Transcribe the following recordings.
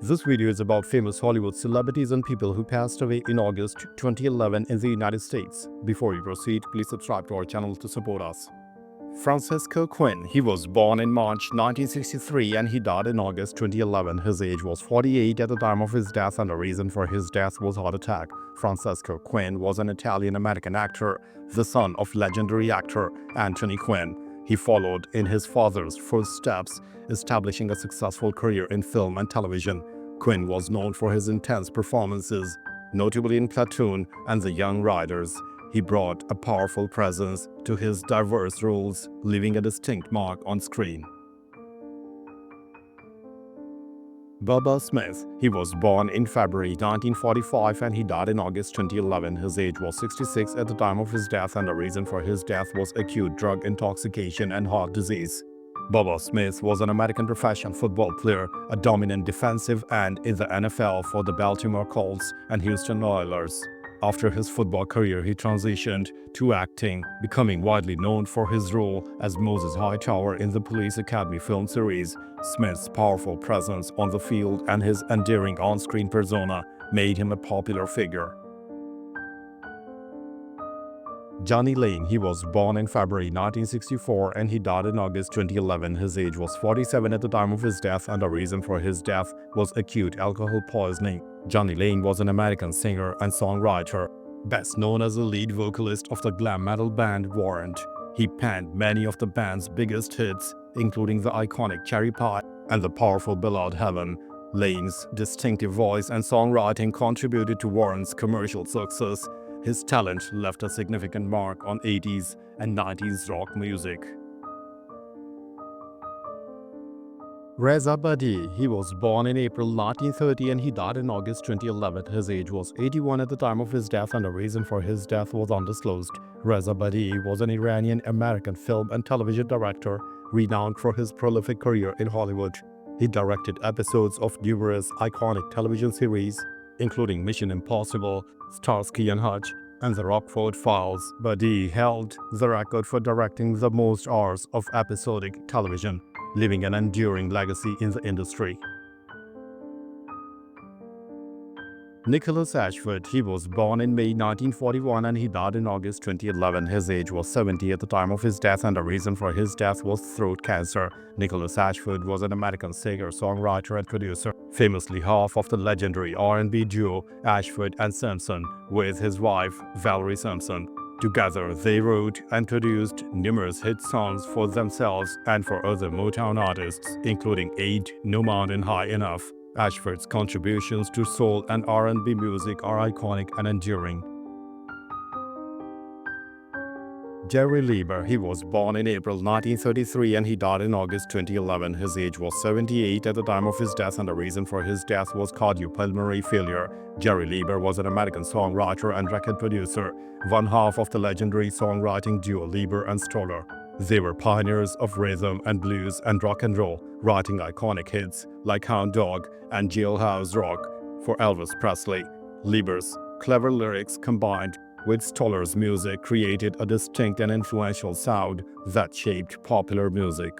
This video is about famous Hollywood celebrities and people who passed away in August 2011 in the United States. Before we proceed, please subscribe to our channel to support us. Francisco Quinn. He was born in March 1963 and he died in August 2011. His age was 48 at the time of his death, and the reason for his death was heart attack. Francisco Quinn was an Italian-American actor, the son of legendary actor Anthony Quinn. He followed in his father's footsteps, establishing a successful career in film and television. Quinn was known for his intense performances, notably in Platoon and The Young Riders. He brought a powerful presence to his diverse roles, leaving a distinct mark on screen. Bubba Smith. He was born in February 1945 and he died in August 2011. His age was 66 at the time of his death, and the reason for his death was acute drug intoxication and heart disease. Bubba Smith was an American professional football player, a dominant defensive end in the NFL for the Baltimore Colts and Houston Oilers. After his football career, he transitioned to acting, becoming widely known for his role as Moses Hightower in the Police Academy film series. Smith's powerful presence on the field and his endearing on-screen persona made him a popular figure. Johnny Lane. He was born in February 1964 and he died in August 2011. His age was 47 at the time of his death, and the reason for his death was acute alcohol poisoning. Johnny Lane was an American singer and songwriter, best known as the lead vocalist of the glam metal band Warrant. He penned many of the band's biggest hits, including the iconic Cherry Pie and the powerful ballad Heaven. Lane's distinctive voice and songwriting contributed to Warrant's commercial success. His talent left a significant mark on 80s and 90s rock music. Reza Badi. He was born in April 1930 and he died in August 2011. His age was 81 at the time of his death, and the reason for his death was undisclosed. Reza Badi was an Iranian-American film and television director renowned for his prolific career in Hollywood. He directed episodes of numerous iconic television series, including Mission Impossible, Starsky and Hutch, and The Rockford Files. Badi held the record for directing the most hours of episodic television, leaving an enduring legacy in the industry. Nicholas Ashford. He was born in May 1941 and he died in August 2011. His age was 70 at the time of his death, and the reason for his death was throat cancer. Nicholas Ashford was an American singer, songwriter, and producer, famously half of the legendary R&B duo Ashford and Simpson with his wife Valerie Simpson. Together, they wrote and produced numerous hit songs for themselves and for other Motown artists, including Ain't No Mountain High Enough. Ashford's contributions to soul and R&B music are iconic and enduring. Jerry Lieber. He was born in April 1933 and he died in August 2011. His age was 78 at the time of his death, and the reason for his death was cardiopulmonary failure. Jerry Lieber was an American songwriter and record producer, one half of the legendary songwriting duo Lieber and Stoller. They were pioneers of rhythm and blues and rock and roll, writing iconic hits like Hound Dog and Jailhouse Rock for Elvis Presley. Lieber's clever lyrics combined with Stoller's music created a distinct and influential sound that shaped popular music.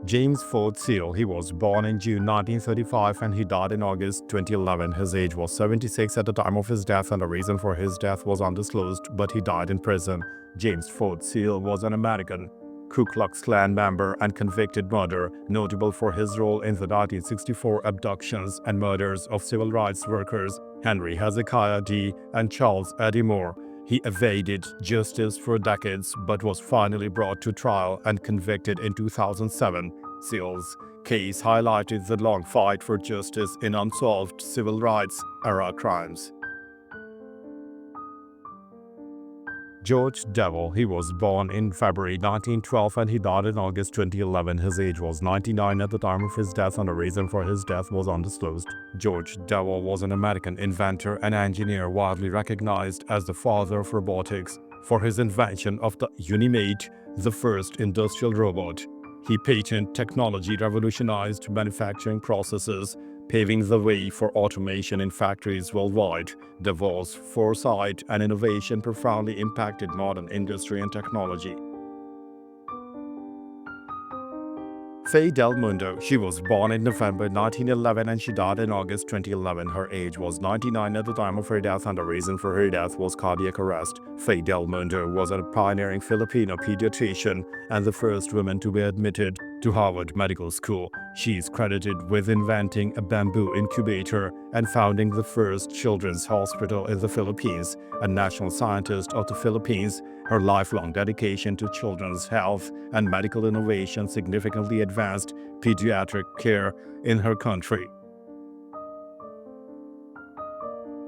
James Ford Seal. He was born in June 1935 and he died in August 2011. His age was 76 at the time of his death, and the reason for his death was undisclosed, but he died in prison. James Ford Seal was an American Ku Klux Klan member and convicted murderer, notable for his role in the 1964 abductions and murders of civil rights workers Henry Hezekiah D. and Charles Eddie Moore. He evaded justice for decades but was finally brought to trial and convicted in 2007. Seal's case highlighted the long fight for justice in unsolved civil rights era crimes. George Devil. He was born in February 1912 and he died in August 2011. His age was 99 at the time of his death, and the reason for his death was undisclosed. George Devil was an American inventor and engineer widely recognized as the father of robotics for his invention of the Unimate, the first industrial robot. He patented technology revolutionized manufacturing processes, paving the way for automation in factories worldwide. Devil's foresight and innovation profoundly impacted modern industry and technology. Faye Del Mundo, she was born in November 1911 and she died in August 2011. Her age was 99 at the time of her death and the reason for her death was cardiac arrest. Faye Del Mundo was a pioneering Filipino pediatrician and the first woman to be admitted to Harvard Medical School. She is credited with inventing a bamboo incubator and founding the first children's hospital in the Philippines. A national scientist of the Philippines, her lifelong dedication to children's health and medical innovation significantly advanced pediatric care in her country.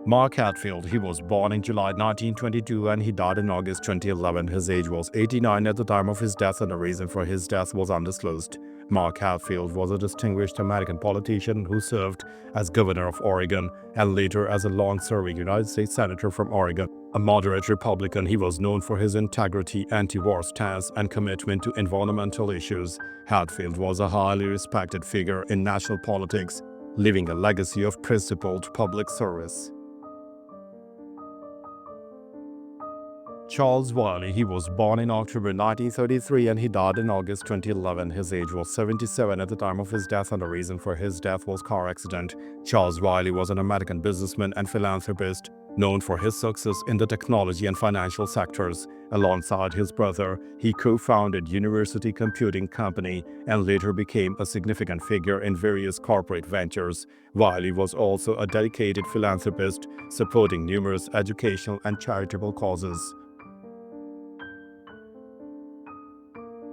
Mark Hatfield, he was born in July 1922 and he died in August 2011. His age was 89 at the time of his death and the reason for his death was undisclosed. Mark Hatfield was a distinguished American politician who served as governor of Oregon and later as a long-serving United States senator from Oregon. A moderate Republican, he was known for his integrity, anti-war stance, and commitment to environmental issues. Hatfield was a highly respected figure in national politics, leaving a legacy of principled public service. Charles Wiley, he was born in October 1933 and he died in August 2011. His age was 77 at the time of his death and the reason for his death was car accident. Charles Wiley was an American businessman and philanthropist, known for his success in the technology and financial sectors. Alongside his brother, he co-founded University Computing Company and later became a significant figure in various corporate ventures. Wiley was also a dedicated philanthropist, supporting numerous educational and charitable causes.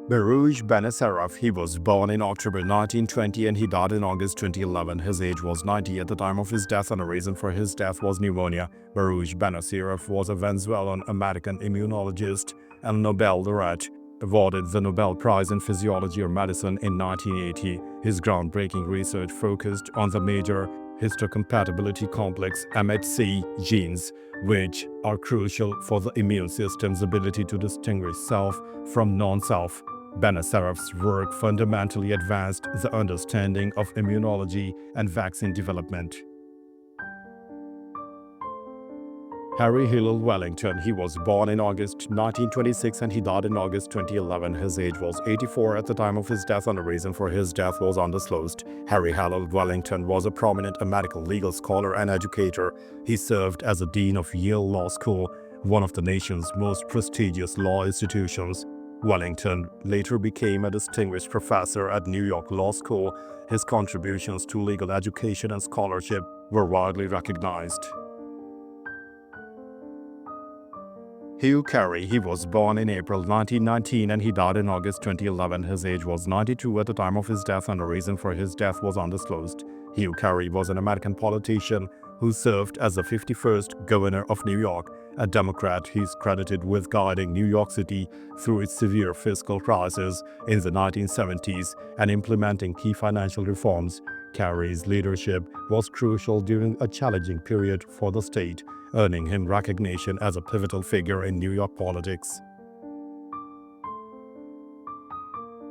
Baruch Benacerraf, he was born in October 1920 and he died in August 2011. His age was 90 at the time of his death and the reason for his death was pneumonia. Baruch Benacerraf was a Venezuelan-American immunologist and Nobel laureate, awarded the Nobel Prize in Physiology or Medicine in 1980. His groundbreaking research focused on the major histocompatibility complex MHC genes, which are crucial for the immune system's ability to distinguish self from non-self. Benacerraf's work fundamentally advanced the understanding of immunology and vaccine development. Harry Hillel Wellington, he was born in August 1926 and he died in August 2011. His age was 84 at the time of his death and the reason for his death was undisclosed. Harry Hillel Wellington was a prominent American legal scholar and educator. He served as a dean of Yale Law School, one of the nation's most prestigious law institutions. Wellington later became a distinguished professor at New York Law School. His contributions to legal education and scholarship were widely recognized. Hugh Carey, he was born in April 1919 and he died in August 2011. His age was 92 at the time of his death and the reason for his death was undisclosed. Hugh Carey was an American politician who served as the 51st governor of New York. A Democrat, he is credited with guiding New York City through its severe fiscal crisis in the 1970s and implementing key financial reforms. Carey's leadership was crucial during a challenging period for the state, earning him recognition as a pivotal figure in New York politics.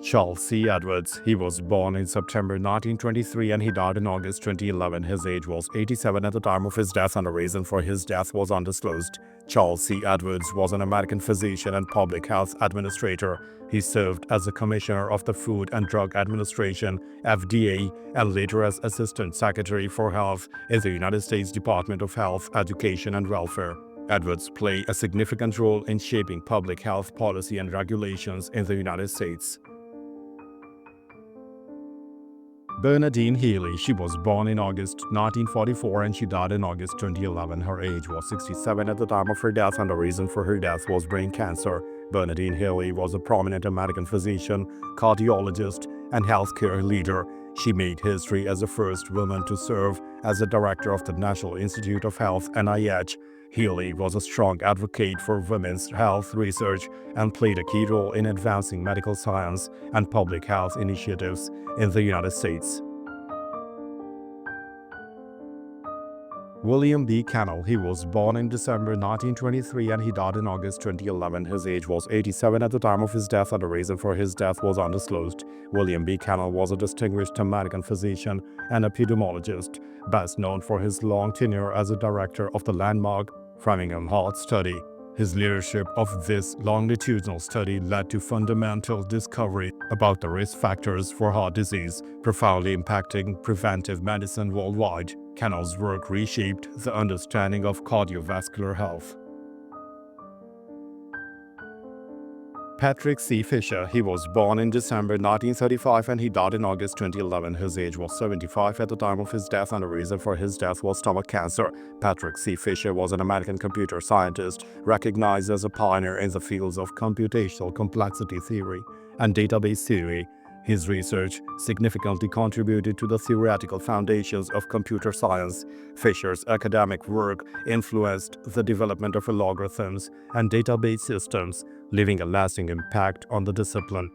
Charles C. Edwards, he was born in September 1923 and he died in August 2011. His age was 87 at the time of his death and the reason for his death was undisclosed. Charles C. Edwards was an American physician and public health administrator. He served as the Commissioner of the Food and Drug Administration, FDA, and later as Assistant Secretary for Health in the United States Department of Health, Education, and Welfare. Edwards played a significant role in shaping public health policy and regulations in the United States. Bernadine Healy, she was born in August 1944 and she died in August 2011. Her age was 67 at the time of her death and the reason for her death was brain cancer. Bernadine Healy was a prominent American physician, cardiologist, and healthcare leader. She made history as the first woman to serve as the director of the National Institute of Health, NIH. Healy was a strong advocate for women's health research and played a key role in advancing medical science and public health initiatives in the United States. William B. Cannell, he was born in December 1923 and he died in August 2011. His age was 87 at the time of his death and the reason for his death was undisclosed. William B. Cannell was a distinguished American physician and epidemiologist, best known for his long tenure as a director of the landmark Framingham Heart Study. His leadership of this longitudinal study led to fundamental discovery about the risk factors for heart disease, profoundly impacting preventive medicine worldwide. Cannell's work reshaped the understanding of cardiovascular health. Patrick C. Fisher, he was born in December 1935 and he died in August 2011. His age was 75 at the time of his death, and the reason for his death was stomach cancer. Patrick C. Fisher was an American computer scientist recognized as a pioneer in the fields of computational complexity theory and database theory. His research significantly contributed to the theoretical foundations of computer science. Fisher's academic work influenced the development of algorithms and database systems, leaving a lasting impact on the discipline.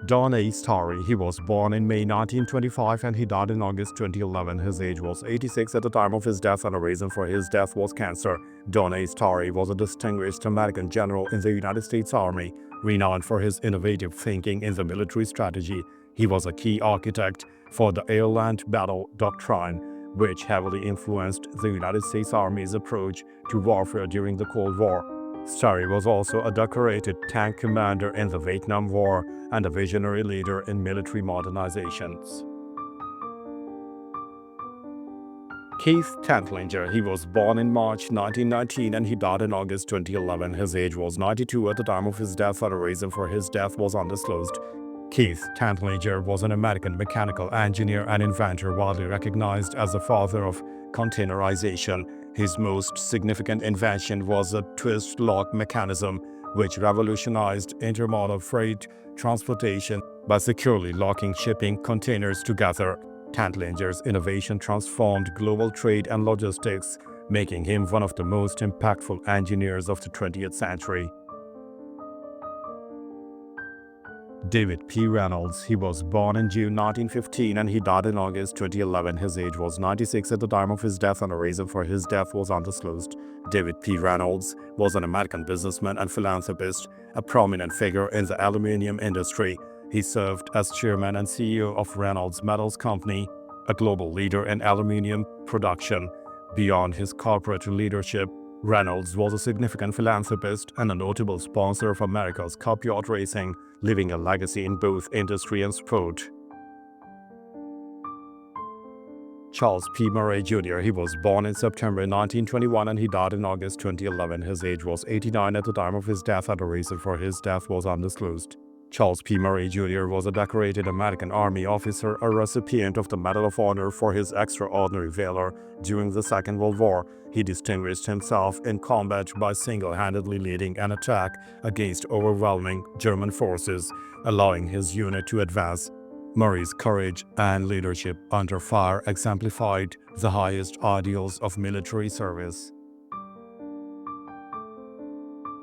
Don A. Starry, he was born in May 1925 and he died in August 2011. His age was 86 at the time of his death, and the reason for his death was cancer. Don A. Starry was a distinguished American general in the United States Army, renowned for his innovative thinking in the military strategy. He was a key architect for the air-land battle doctrine, which heavily influenced the United States Army's approach to warfare during the Cold War. Starry was also a decorated tank commander in the Vietnam War and a visionary leader in military modernizations. Keith Tantlinger, he was born in March 1919 and he died in August 2011. His age was 92 at the time of his death, and the reason for his death was undisclosed. Keith Tantlinger was an American mechanical engineer and inventor widely recognized as the father of containerization. His most significant invention was a twist lock mechanism, which revolutionized intermodal freight transportation by securely locking shipping containers together. Tantlinger's innovation transformed global trade and logistics, making him one of the most impactful engineers of the 20th century. David P. Reynolds, he was born in June 1915 and he died in August 2011. His age was 96 at the time of his death, and the reason for his death was undisclosed. David P. Reynolds was an American businessman and philanthropist, a prominent figure in the aluminum industry. He served as chairman and CEO of Reynolds Metals Company, a global leader in aluminum production. Beyond his corporate leadership, Reynolds was a significant philanthropist and a notable sponsor of America's Cup yacht racing, leaving a legacy in both industry and sport. Charles P. Murray Jr., he was born in September 1921 and he died in August 2011. His age was 89 at the time of his death, and the reason for his death was undisclosed. Charles P. Murray Jr. was a decorated American Army officer, a recipient of the Medal of Honor for his extraordinary valor during the Second World War. He distinguished himself in combat by single-handedly leading an attack against overwhelming German forces, allowing his unit to advance. Murray's courage and leadership under fire exemplified the highest ideals of military service.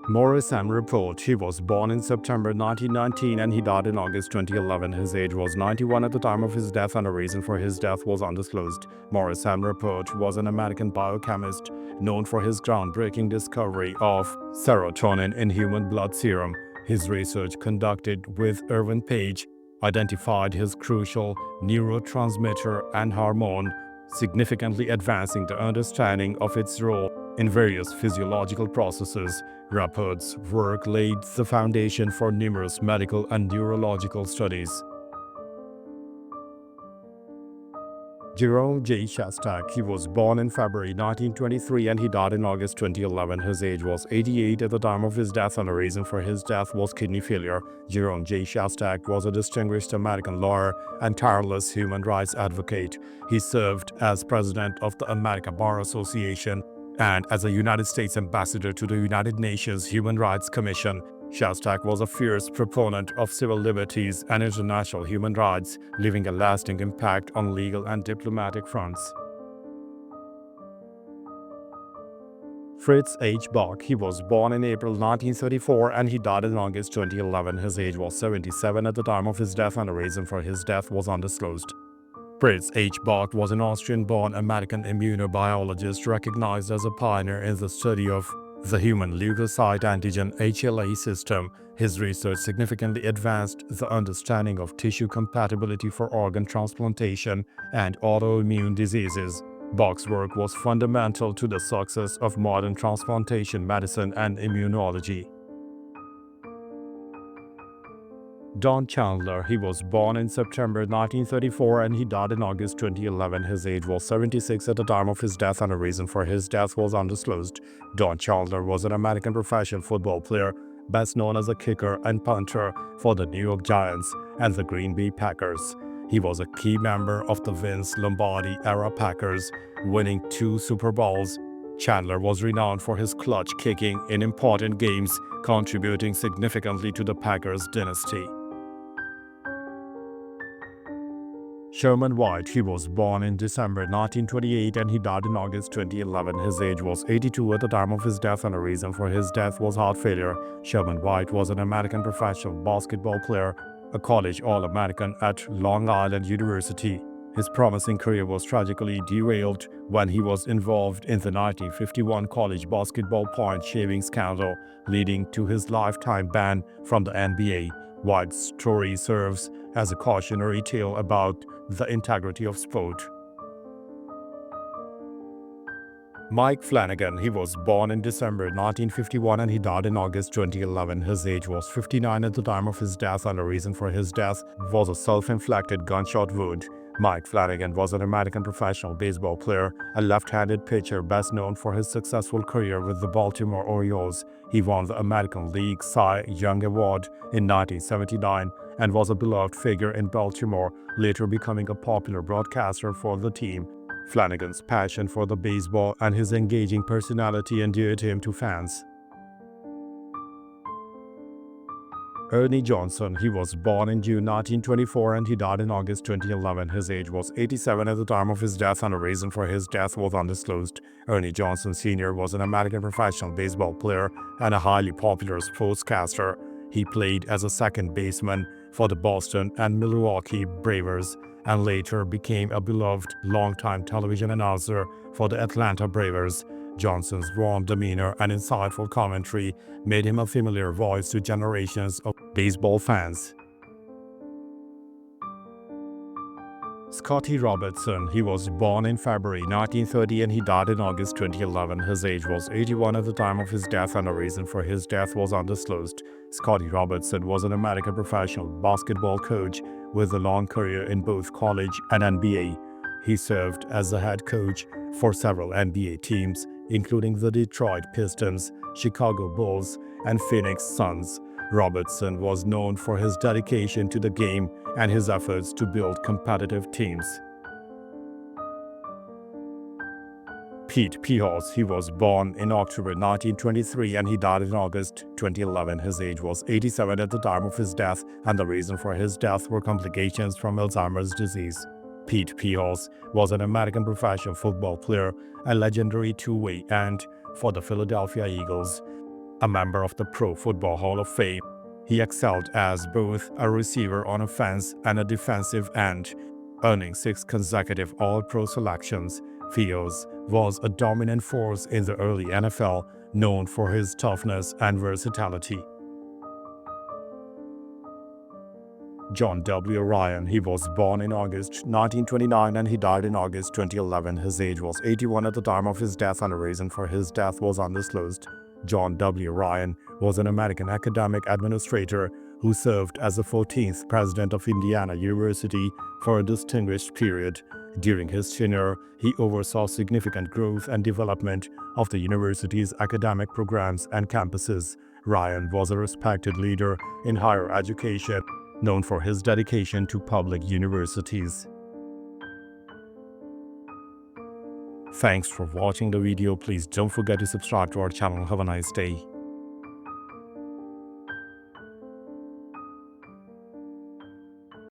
Morris M. Rapport, he was born in September 1919 and he died in August 2011. His age was 91 at the time of his death, and the reason for his death was undisclosed. Morris M. Rapport was an American biochemist known for his groundbreaking discovery of serotonin in human blood serum. His research, conducted with Irving Page, identified his crucial neurotransmitter and hormone, significantly advancing the understanding of its role in various physiological processes. Rapport's work laid the foundation for numerous medical and neurological studies. Jerome J. Shostak, he was born in February 1923 and he died in August 2011. His age was 88 at the time of his death, and the reason for his death was kidney failure. Jerome J. Shostak was a distinguished American lawyer and tireless human rights advocate. He served as president of the American Bar Association and as a United States ambassador to the United Nations Human Rights Commission. Shostak was a fierce proponent of civil liberties and international human rights, leaving a lasting impact on legal and diplomatic fronts. Fritz H. Bach, he was born in April 1934 and he died in August 2011. His age was 77 at the time of his death, and the reason for his death was undisclosed. Fritz H. Bach was an Austrian-born American immunobiologist recognized as a pioneer in the study of the human leukocyte antigen HLA system. His research significantly advanced the understanding of tissue compatibility for organ transplantation and autoimmune diseases. Bach's work was fundamental to the success of modern transplantation medicine and immunology. Don Chandler, he was born in September 1934 and he died in August 2011. His age was 76 at the time of his death and the reason for his death was undisclosed. Don Chandler was an American professional football player, best known as a kicker and punter for the New York Giants and the Green Bay Packers. He was a key member of the Vince Lombardi-era Packers, winning 2 Super Bowls. Chandler was renowned for his clutch kicking in important games, contributing significantly to the Packers dynasty. Sherman White, he was born in December 1928 and he died in August 2011. His age was 82 at the time of his death and the reason for his death was heart failure. Sherman White was an American professional basketball player, a college All-American at Long Island University. His promising career was tragically derailed when he was involved in the 1951 college basketball point shaving scandal, leading to his lifetime ban from the NBA. White's story serves as a cautionary tale about the integrity of sport. Mike Flanagan, he was born in December 1951 and he died in August 2011. His age was 59 at the time of his death and the reason for his death was a self-inflicted gunshot wound. Mike Flanagan was an American professional baseball player, a left-handed pitcher best known for his successful career with the Baltimore Orioles. He won the American League Cy Young Award in 1979 and was a beloved figure in Baltimore, later becoming a popular broadcaster for the team. Flanagan's passion for the baseball and his engaging personality endeared him to fans. Ernie Johnson, he was born in June 1924 and he died in August 2011. His age was 87 at the time of his death and the reason for his death was undisclosed. Ernie Johnson Sr. was an American professional baseball player and a highly popular sportscaster. He played as a second baseman for the Boston and Milwaukee Brewers and later became a beloved longtime television announcer for the Atlanta Braves. Johnson's warm demeanor and insightful commentary made him a familiar voice to generations of baseball fans. Scotty Robertson, he was born in February 1930 and he died in August 2011. His age was 81 at the time of his death and the reason for his death was undisclosed. Scotty Robertson was an American professional basketball coach with a long career in both college and NBA. He served as the head coach for several NBA teams, including the Detroit Pistons, Chicago Bulls, and Phoenix Suns. Robertson was known for his dedication to the game and his efforts to build competitive teams. Pete Pujols, he was born in October 1923 and he died in August 2011. His age was 87 at the time of his death and the reason for his death were complications from Alzheimer's disease. Pete Pujols was an American professional football player, a legendary two-way end for the Philadelphia Eagles, a member of the Pro Football Hall of Fame. He excelled as both a receiver on offense and a defensive end, earning 6 consecutive All-Pro selections. Pujols was a dominant force in the early NFL, known for his toughness and versatility. John W. Ryan, he was born in August 1929 and he died in August 2011. His age was 81 at the time of his death and the reason for his death was undisclosed. John W. Ryan was an American academic administrator who served as the 14th president of Indiana University for a distinguished period. During his tenure, he oversaw significant growth and development of the university's academic programs and campuses. Ryan was a respected leader in higher education, known for his dedication to public universities. Thanks for watching the video. Please don't forget to subscribe to our channel. Have a nice day.